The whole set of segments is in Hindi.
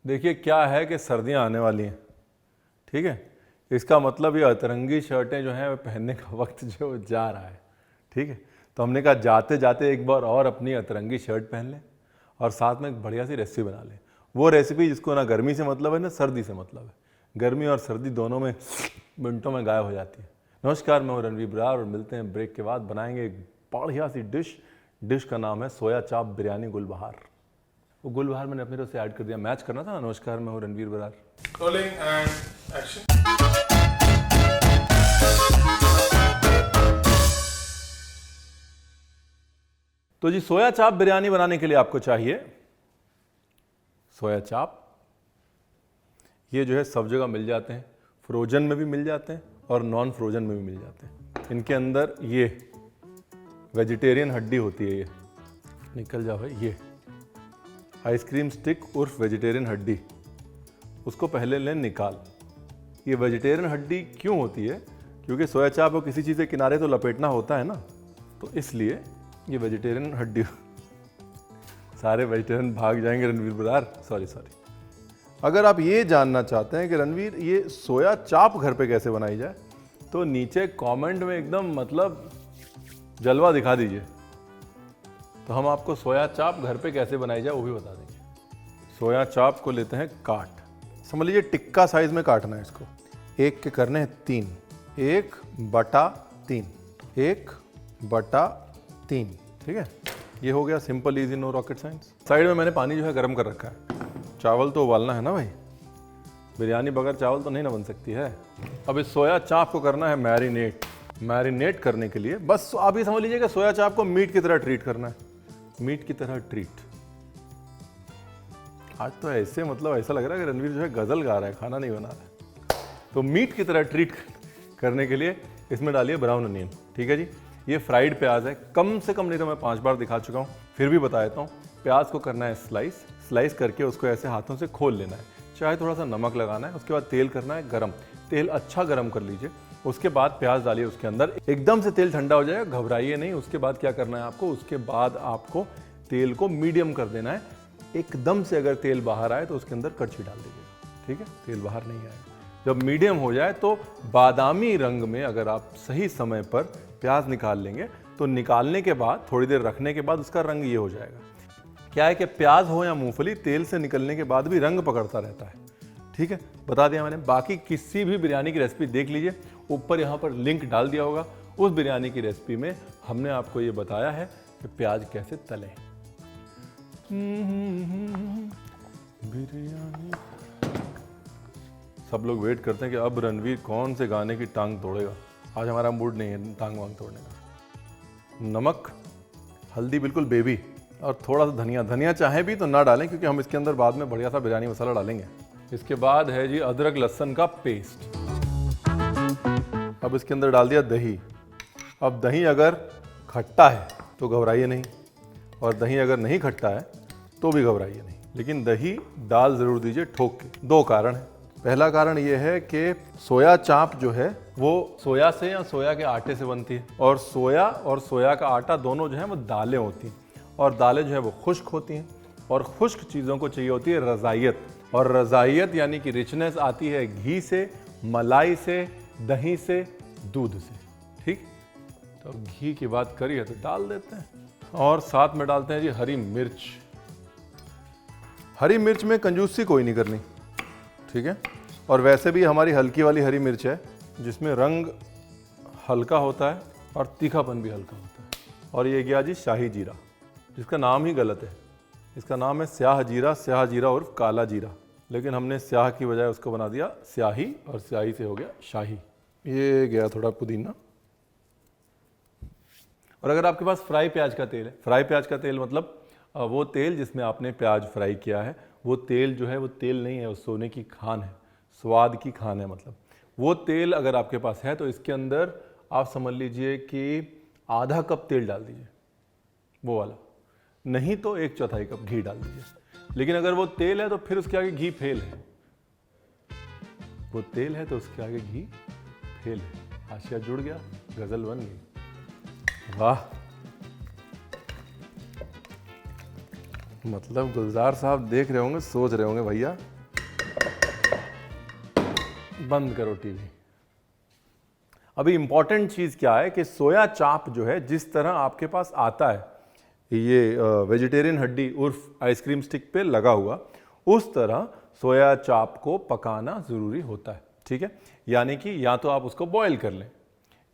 देखिए क्या है कि सर्दियां आने वाली हैं, ठीक है। इसका मतलब ये अतरंगी शर्टें जो हैं पहनने का वक्त जो जा रहा है, ठीक है। तो हमने कहा जाते जाते एक बार और अपनी अतरंगी शर्ट पहन लें और साथ में एक बढ़िया सी रेसिपी बना लें। वो रेसिपी जिसको ना गर्मी से मतलब है ना सर्दी से मतलब है। गर्मी और सर्दी दोनों में मिनटों में गायब हो जाती है। नमस्कार, मैं हूं रणवीर बरार और मिलते हैं ब्रेक के बाद। बनाएंगे एक बढ़िया सी डिश का नाम है सोया चाप बिरयानी गुलबहार। वो गुलबहार मैंने अपनी तरफ से ऐड कर दिया, मैच करना था। नमस्कार, मैं हूं Ranveer Brar. Rolling and action. तो जी सोया चाप बिरयानी बनाने के लिए आपको चाहिए सोया चाप। ये जो है सब जगह मिल जाते हैं, फ्रोजन में भी मिल जाते हैं और नॉन फ्रोजन में भी मिल जाते हैं। इनके अंदर ये वेजिटेरियन हड्डी होती है, ये निकल जाओ भाई, ये आइसक्रीम स्टिक उर्फ वेजिटेरियन हड्डी, उसको पहले लें निकाल। ये वेजिटेरियन हड्डी क्यों होती है? क्योंकि सोया चाप को किसी चीज़ के किनारे तो लपेटना होता है ना, तो इसलिए ये वेजिटेरियन हड्डी। सारे वेजिटेरियन भाग जाएंगे रणवीर बरार, सॉरी। अगर आप ये जानना चाहते हैं कि रणवीर ये सोया चाप घर पे कैसे बनाई जाए, तो नीचे कमेंट में एकदम मतलब जलवा दिखा दीजिए, तो हम आपको सोया चाप घर पे कैसे बनाई जाए वो भी बता देंगे। सोया चाप को लेते हैं काट, समझ लीजिए टिक्का साइज में काटना है इसको। एक के करने हैं 3, 1/3, 1/3, ठीक है। ये हो गया simple easy, no rocket science. Side में मैंने पानी जो है गर्म कर रखा है। चावल तो उबालना है ना भाई, बिरयानी बगैर चावल तो नहीं ना बन सकती है। अब इस सोया चाप को करना है मैरिनेट करने के लिए बस आप ये समझ लीजिए कि सोया चाप को मीट की तरह ट्रीट करना है, मीट की तरह ट्रीट। आज तो ऐसे मतलब ऐसा लग रहा है कि रणवीर जो है गजल गा रहा है, खाना नहीं बना रहा है। तो मीट की तरह ट्रीट करने के लिए इसमें डालिए ब्राउन अनियन, ठीक है जी। ये फ्राइड प्याज है, कम से कम नहीं तो मैं 5 बार दिखा चुका हूँ, फिर भी बता देता हूँ। प्याज को करना है स्लाइस करके उसको ऐसे हाथों से खोल लेना है, चाहे थोड़ा सा नमक लगाना है। उसके बाद तेल करना है गरम, तेल अच्छा गरम कर लीजिए। उसके बाद प्याज डालिए उसके अंदर, एकदम से तेल ठंडा हो जाएगा, घबराइए नहीं। उसके बाद क्या करना है आपको, उसके बाद आपको तेल को मीडियम कर देना है। एकदम से अगर तेल बाहर आए तो उसके अंदर कड़छी डाल दीजिएगा, ठीक है। तेल बाहर नहीं आएगा। जब मीडियम हो जाए तो बादामी रंग में अगर आप सही समय पर प्याज निकाल लेंगे तो निकालने के बाद थोड़ी देर रखने के बाद उसका रंग ये हो जाएगा। क्या है कि प्याज हो या मूंगफली, तेल से निकलने के बाद भी रंग पकड़ता रहता है, ठीक है। बता दिया मैंने। बाकी किसी भी बिरयानी की रेसिपी देख लीजिए, ऊपर यहाँ पर लिंक डाल दिया होगा। उस बिरयानी की रेसिपी में हमने आपको ये बताया है कि प्याज कैसे तलें। बिरयानी। सब लोग वेट करते हैं कि अब रणवीर कौन से गाने की टांग तोड़ेगा। आज हमारा मूड नहीं है टांग वांग तोड़ने का। नमक, हल्दी बिल्कुल बेबी, और थोड़ा सा धनिया चाहे भी तो ना डालें क्योंकि हम इसके अंदर बाद में बढ़िया सा बिरयानी मसाला डालेंगे। इसके बाद है जी अदरक लहसुन का पेस्ट। अब इसके अंदर डाल दिया दही। अब दही अगर खट्टा है तो घबराइए नहीं, और दही अगर नहीं खट्टा है तो भी घबराइए नहीं, लेकिन दही डाल जरूर दीजिए ठोक के। 2 कारण है। पहला कारण ये है कि सोया चाप जो है वो सोया से या सोया के आटे से बनती है, और सोया का आटा दोनों जो है वो दालें होती हैं, और दालें जो है वो खुश्क होती हैं, और खुश्क चीज़ों को चाहिए होती है रज़ाइयत, और रज़ाइयत यानी कि रिचनेस आती है घी से, मलाई से, दही से, दूध से, ठीक। तो घी की बात करिए तो डाल देते हैं, और साथ में डालते हैं जी हरी मिर्च। हरी मिर्च में कंजूसी कोई नहीं करनी, ठीक है। और वैसे भी हमारी हल्की वाली हरी मिर्च है जिसमें रंग हल्का होता है और तीखापन भी हल्का होता है। और ये गया जी शाही जीरा, जिसका नाम ही गलत है। इसका नाम है स्याह जीरा उर्फ काला जीरा, लेकिन हमने स्याह की बजाय उसको बना दिया स्याही, और स्याही से हो गया शाही। ये गया थोड़ा पुदीना। और अगर आपके पास फ्राई प्याज का तेल है, फ्राई प्याज का तेल मतलब वो तेल जिसमें आपने प्याज फ्राई किया है, वो तेल जो है वो तेल नहीं है, वो सोने की खान है, स्वाद की खान है। मतलब वो तेल अगर आपके पास है तो इसके अंदर आप समझ लीजिए कि आधा कप तेल डाल दीजिए, वो वाला। नहीं तो 1/4 कप घी डाल दीजिए। लेकिन अगर वो तेल है तो फिर उसके आगे घी फेल है। वो तेल है तो उसके आगे घी फेल है। हाशिया जुड़ गया, गजल बन गई। वाह, मतलब गुलजार साहब देख रहे होंगे, सोच रहे होंगे भैया बंद करो टीवी। अभी इंपॉर्टेंट चीज़ क्या है कि सोया चाप जो है जिस तरह आपके पास आता है, ये वेजिटेरियन हड्डी उर्फ आइसक्रीम स्टिक पे लगा हुआ, उस तरह सोया चाप को पकाना ज़रूरी होता है। ठीक है, यानी कि या तो आप उसको बॉयल कर लें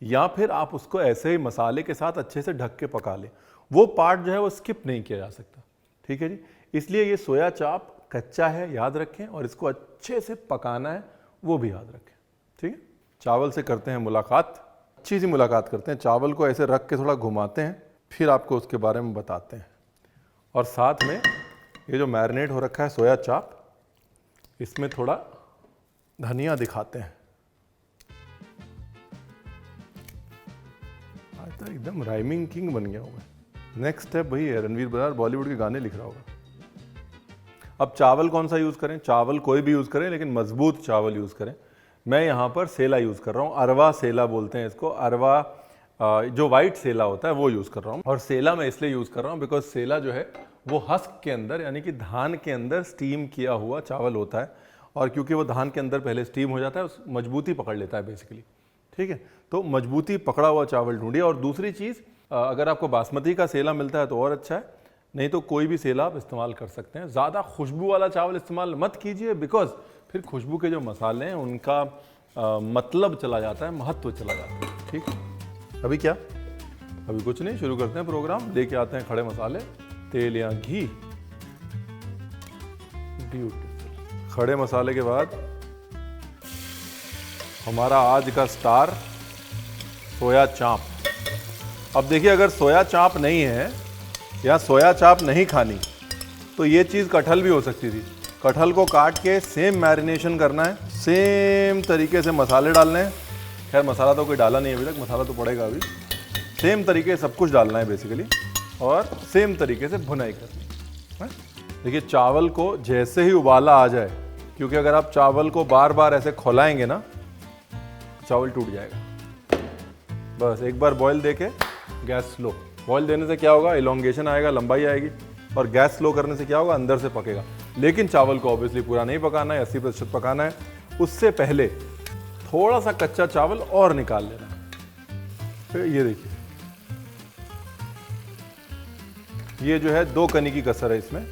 या फिर आप उसको ऐसे ही मसाले के साथ अच्छे से ढक के पका लें। वो पार्ट जो है वो स्किप नहीं किया जा सकता। ठीक है जी, इसलिए ये सोया चाप कच्चा है, याद रखें, और इसको अच्छे से पकाना है, वो भी याद रखें। ठीक है, चावल से करते हैं मुलाकात, अच्छी सी मुलाकात करते हैं। चावल को ऐसे रख के थोड़ा घुमाते हैं, फिर आपको उसके बारे में बताते हैं। और साथ में ये जो मैरिनेट हो रखा है सोया चाप, इसमें थोड़ा धनिया दिखाते हैं। आज तो एकदम राइमिंग किंग बन गया हूँ मैं। नेक्स्ट स्टेप वही है, रणवीर बरार बॉलीवुड के गाने लिख रहा होगा। अब चावल कौन सा यूज़ करें? चावल कोई भी यूज़ करें, लेकिन मजबूत चावल यूज़ करें। मैं यहाँ पर सेला यूज़ कर रहा हूँ, अरवा सेला बोलते हैं इसको। अरवा जो वाइट सेला होता है वो यूज़ कर रहा हूँ। और सेला मैं इसलिए यूज़ कर रहा हूँ बिकॉज सेला जो है वो हस्क के अंदर, यानी कि धान के अंदर स्टीम किया हुआ चावल होता है, और क्योंकि वो धान के अंदर पहले स्टीम हो जाता है, उस मजबूती पकड़ लेता है बेसिकली। ठीक है, तो मजबूती पकड़ा हुआ चावल ढूंढिए। और दूसरी चीज़, अगर आपको बासमती का सेला मिलता है तो और अच्छा है, नहीं तो कोई भी सेला आप इस्तेमाल कर सकते हैं। ज़्यादा खुशबू वाला चावल इस्तेमाल मत कीजिए, बिकॉज फिर खुशबू के जो मसाले हैं उनका मतलब चला जाता है, महत्व चला जाता है। ठीक, अभी क्या, अभी कुछ नहीं, शुरू करते हैं प्रोग्राम। लेके आते हैं खड़े मसाले, तेल या घी। ब्यूटीफुल। खड़े मसाले के बाद हमारा आज का स्टार सोया चाप। अब देखिए, अगर सोया चाप नहीं है या सोया चाप नहीं खानी तो ये चीज़ कटहल भी हो सकती थी। कटहल को काट के सेम मैरिनेशन करना है, सेम तरीके से मसाले डालने हैं। खैर मसाला तो कोई डाला नहीं अभी तक, मसाला तो पड़ेगा अभी। सेम तरीके से सब कुछ डालना है बेसिकली, और सेम तरीके से भुनाई करनी है। देखिए, चावल को जैसे ही उबाला आ जाए, क्योंकि अगर आप चावल को बार बार ऐसे खोलाएंगे ना, चावल टूट जाएगा। बस एक बार बॉईल देके गैस स्लो। बॉईल देने से क्या होगा, इलोंगेशन आएगा, लंबाई आएगी, और गैस स्लो करने से क्या होगा, अंदर से पकेगा। लेकिन चावल को ऑब्वियसली पूरा नहीं पकाना है, 80% पकाना है। उससे पहले थोड़ा सा कच्चा चावल और निकाल लेना है। फिर ये देखिए, ये जो है 2 कनी की कसर है इसमें।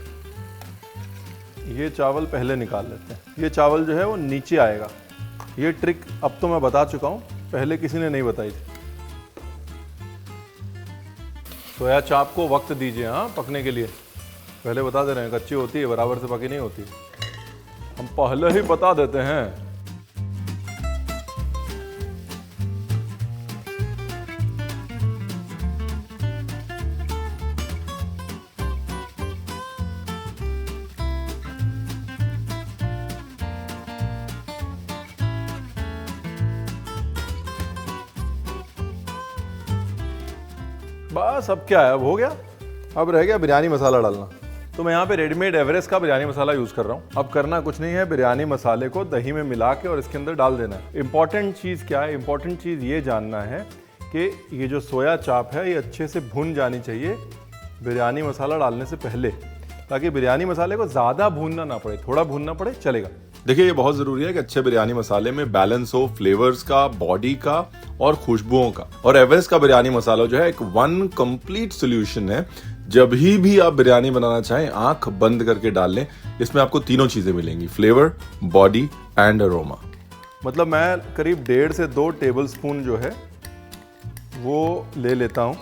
ये चावल पहले निकाल लेते हैं। ये चावल जो है वो नीचे आएगा। ये ट्रिक अब तो मैं बता चुका हूं, पहले किसी ने नहीं बताई थी। सोया चाप को वक्त दीजिए, हाँ, पकने के लिए। पहले बता दे रहे हैं, कच्ची होती है, बराबर से पकी नहीं होती। हम पहले ही बता देते हैं। बस अब क्या है, अब हो गया। अब रह गया बिरयानी मसाला डालना। तो मैं यहाँ पे रेडीमेड एवरेस्ट का बिरयानी मसाला यूज़ कर रहा हूँ। अब करना कुछ नहीं है, बिरयानी मसाले को दही में मिला के और इसके अंदर डाल देना है। इंपॉर्टेंट चीज़ क्या है, इंपॉर्टेंट चीज़ ये जानना है कि ये जो सोया चाप है ये अच्छे से भुन जानी चाहिए बिरयानी मसाला डालने से पहले, ताकि बिरयानी मसाले को ज़्यादा भूनना ना पड़े, थोड़ा भूनना पड़े चलेगा। देखिए, ये बहुत जरूरी है कि अच्छे बिरयानी मसाले में बैलेंस हो, फ्लेवर्स का, बॉडी का और खुशबुओं का। और एवरेस्ट का बिरयानी मसाला जो है एक वन कंप्लीट सोल्यूशन है। जब ही आप बिरयानी बनाना चाहें, आंख बंद करके डाल लें, इसमें आपको तीनों चीजें मिलेंगी, फ्लेवर, बॉडी एंड अरोमा। मतलब मैं करीब 1.5 से 2 टेबल स्पून जो है वो ले लेता हूँ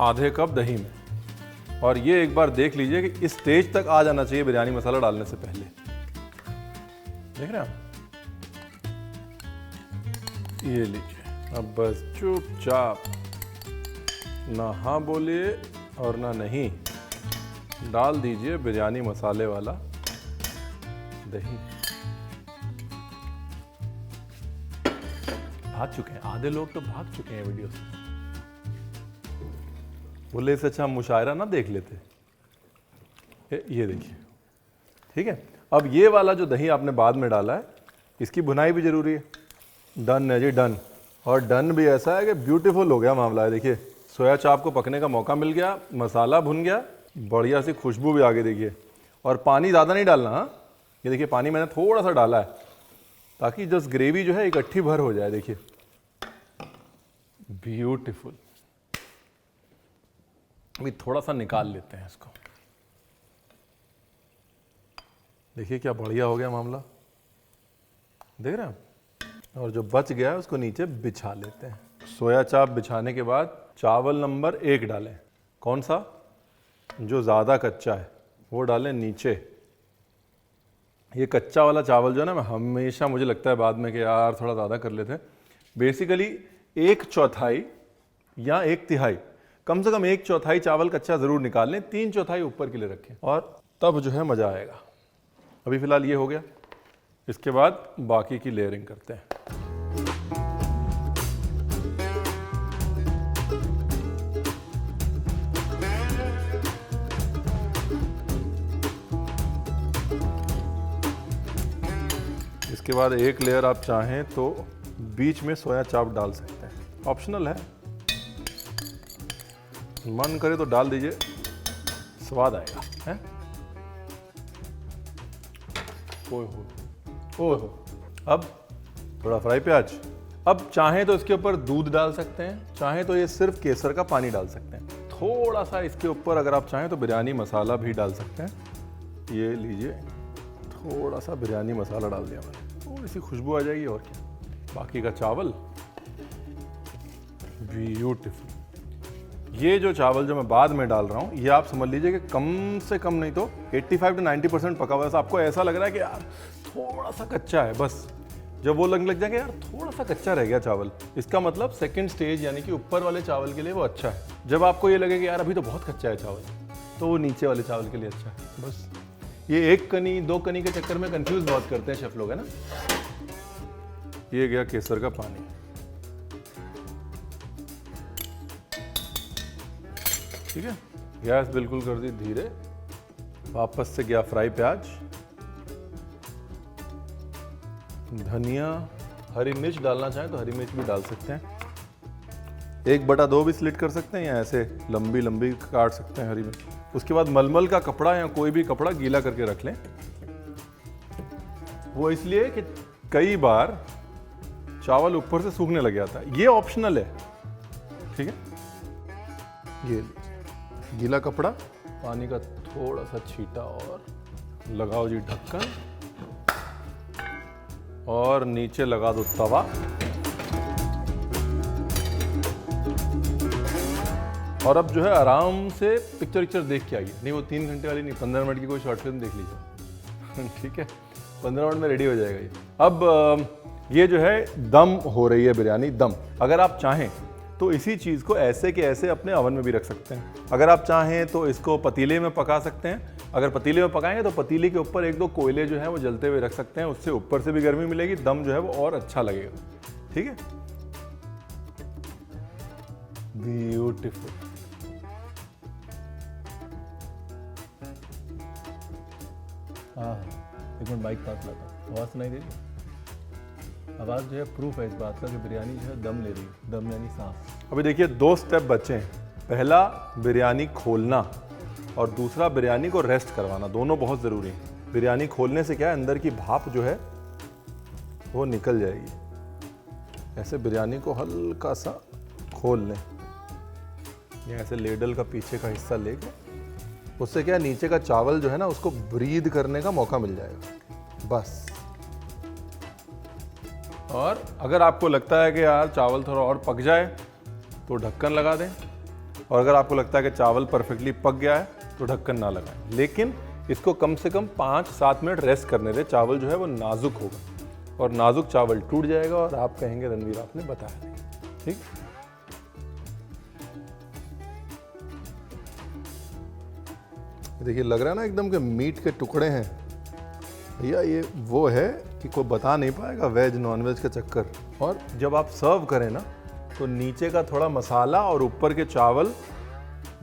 आधे कप दही में। और ये एक बार देख लीजिए कि इस स्टेज तक आ जाना चाहिए बिरयानी मसाला डालने से पहले। देख रहे हैं आप, ये लीजिए। अब बस चुपचाप, ना हाँ बोलिए और ना नहीं, डाल दीजिए बिरयानी मसाले वाला दही। भाग चुके हैं आधे लोग, तो भाग चुके हैं वीडियो से। बोले इससे अच्छा हम मुशायरा ना देख लेते। ये देखिए, ठीक है। अब ये वाला जो दही आपने बाद में डाला है, इसकी भुनाई भी जरूरी है। डन है जी, डन। और डन भी ऐसा है कि ब्यूटीफुल हो गया मामला है। देखिए, सोया चाप को पकने का मौका मिल गया, मसाला भुन गया, बढ़िया सी खुशबू भी आगे देखिए। और पानी ज़्यादा नहीं डालना, हाँ। ये देखिए, पानी मैंने थोड़ा सा डाला है, ताकि जस्ट ग्रेवी जो है इकट्ठी भर हो जाए। देखिए ब्यूटीफुल। अभी थोड़ा सा निकाल लेते हैं इसको। देखिए क्या बढ़िया हो गया मामला, देख रहे हैं आप। और जो बच गया है उसको नीचे बिछा लेते हैं। सोया चाप बिछाने के बाद चावल नंबर 1 डालें। कौन सा? जो ज़्यादा कच्चा है वो डालें नीचे। ये कच्चा वाला चावल जो है ना, मैं हमेशा मुझे लगता है बाद में कि यार थोड़ा ज़्यादा कर लेते हैं। बेसिकली 1/4 या 1/3, कम से कम 1/4 चावल कच्चा ज़रूर निकाल लें, 3/4 ऊपर के लिए रखें और तब जो है मज़ा आएगा। अभी फ़िलहाल ये हो गया, इसके बाद बाकी की लेयरिंग करते हैं। इसके बाद एक लेयर आप चाहें तो बीच में सोया चाप डाल सकते हैं, ऑप्शनल है, मन करे तो डाल दीजिए, स्वाद आएगा है। ओहो। अब थोड़ा फ्राई प्याज। अब चाहें तो इसके ऊपर दूध डाल सकते हैं, चाहें तो ये सिर्फ केसर का पानी डाल सकते हैं। थोड़ा सा इसके ऊपर अगर आप चाहें तो बिरयानी मसाला भी डाल सकते हैं। ये लीजिए, थोड़ा सा बिरयानी मसाला डाल दिया मैंने, थोड़ी सी खुशबू आ जाएगी और क्या। बाकी का चावल ब्यूटीफुल। ये जो चावल जो मैं बाद में डाल रहा हूँ, ये आप समझ लीजिए कि कम से कम नहीं तो 85 से 90% पका हुआ है। आपको ऐसा लग रहा है कि यार थोड़ा सा कच्चा है, बस जब वो लगने लग जाएगा यार थोड़ा सा कच्चा रह गया चावल, इसका मतलब सेकंड स्टेज यानी कि ऊपर वाले चावल के लिए वो अच्छा है। जब आपको ये लगे कि यार अभी तो बहुत कच्चा है चावल, तो वो नीचे वाले चावल के लिए अच्छा है। बस ये 1 कनी 2 कनी के चक्कर में कंफ्यूज बहुत करते हैं शेफ लोग, है ना। ये गया केसर का पानी। ठीक है, गैस बिल्कुल कर दी धीरे। वापस से गया फ्राई प्याज, धनिया, हरी मिर्च डालना चाहें तो हरी मिर्च भी डाल सकते हैं। 1/2 भी स्लिट कर सकते हैं या ऐसे लंबी लंबी काट सकते हैं हरी मिर्च। उसके बाद मलमल का कपड़ा या कोई भी कपड़ा गीला करके रख लें। वो इसलिए कि कई बार चावल ऊपर से सूखने लग जाता है, ये ऑप्शनल है। ठीक है, ये गीला कपड़ा, पानी का थोड़ा सा छींटा और लगाओ जी ढक्कन, और नीचे लगा दो तवा। और अब जो है आराम से पिक्चर देख के आइए। नहीं वो 3 घंटे वाली नहीं, 15 मिनट की कोई शॉर्ट फिल्म देख लीजिए। ठीक है, 15 मिनट में रेडी हो जाएगा ये। अब ये जो है दम हो रही है बिरयानी, दम। अगर आप चाहें तो इसी चीज़ को ऐसे के ऐसे अपने ओवन में भी रख सकते हैं। अगर आप चाहें तो इसको पतीले में पका सकते हैं। अगर पतीले में पकाएंगे तो पतीले के ऊपर 1-2 कोयले जो है वो जलते हुए रख सकते हैं, उससे ऊपर से भी गर्मी मिलेगी, दम जो है वो और अच्छा लगेगा। ठीक है, ब्यूटीफुल। हाँ, एक मिनट माइक पास लाता हूँ, आवाज़ सुनाई दे रही? आवाज़ जो है प्रूफ है इस बात का कि बिरयानी जो है दम ले रही है, दम यानी सांस। अभी देखिए 2 स्टेप बचे हैं। पहला बिरयानी खोलना और दूसरा बिरयानी को रेस्ट करवाना, दोनों बहुत ज़रूरी है। बिरयानी खोलने से क्या है, अंदर की भाप जो है वो निकल जाएगी। ऐसे बिरयानी को हल्का सा खोल लें, या ऐसे लेडल का पीछे का हिस्सा लेके, उससे क्या नीचे का चावल जो है ना उसको ब्रीद करने का मौका मिल जाएगा, बस। और अगर आपको लगता है कि यार चावल थोड़ा और पक जाए तो ढक्कन लगा दें, और अगर आपको लगता है कि चावल परफेक्टली पक गया है तो ढक्कन ना लगाएं। लेकिन इसको कम से कम 5-7 मिनट रेस्ट करने दें। चावल जो है वो नाजुक होगा, और नाजुक चावल टूट जाएगा और आप कहेंगे रणवीर आपने बताया नहीं। ठीक, देखिए लग रहा है ना एकदम के मीट के टुकड़े हैं भैया। ये वो है कि कोई बता नहीं पाएगा वेज नॉन वेज का चक्कर। और जब आप सर्व करें ना तो नीचे का थोड़ा मसाला और ऊपर के चावल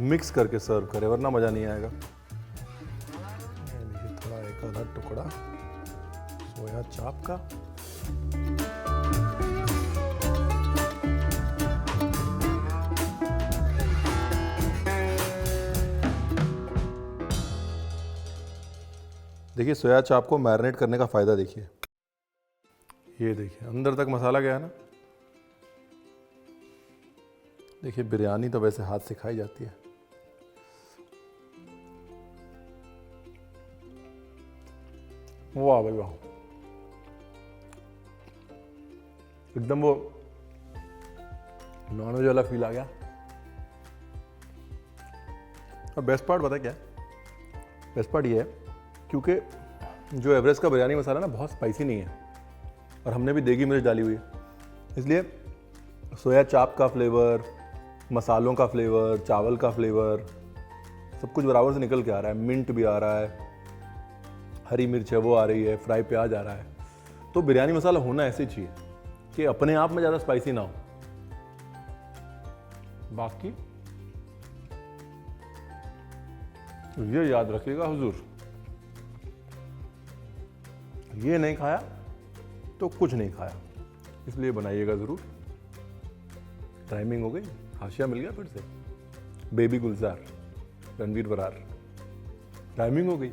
मिक्स करके सर्व करें, वरना मज़ा नहीं आएगा। थोड़ा 1-आधा टुकड़ा सोया चाप का। देखिए सोया चाप को मैरिनेट करने का फ़ायदा देखिए। ये देखिए अंदर तक मसाला गया है ना। देखिए बिरयानी तो वैसे हाथ से खाई जाती है। वाह भाई वाह, एकदम वो नॉनवेज वाला फील आ गया। और बेस्ट पार्ट पता क्या है? बेस्ट पार्ट ये है क्योंकि जो एवरेस्ट का बिरयानी मसाला ना बहुत स्पाइसी नहीं है और हमने भी देगी मिर्च डाली हुई है, इसलिए सोया चाप का फ्लेवर, मसालों का फ्लेवर, चावल का फ्लेवर सब कुछ बराबर से निकल के आ रहा है। मिंट भी आ रहा है, हरी मिर्च है वो आ रही है, फ्राई प्याज आ रहा है। तो बिरयानी मसाला होना ऐसे चाहिए कि अपने आप में ज़्यादा स्पाइसी ना हो। बाकी ये याद रखिएगा हुजूर, ये नहीं खाया तो कुछ नहीं खाया, इसलिए बनाइएगा ज़रूर। टाइमिंग हो गई, हाशिया मिल गया फिर से। बेबी गुलजार, रणवीर बरार, टाइमिंग हो गई।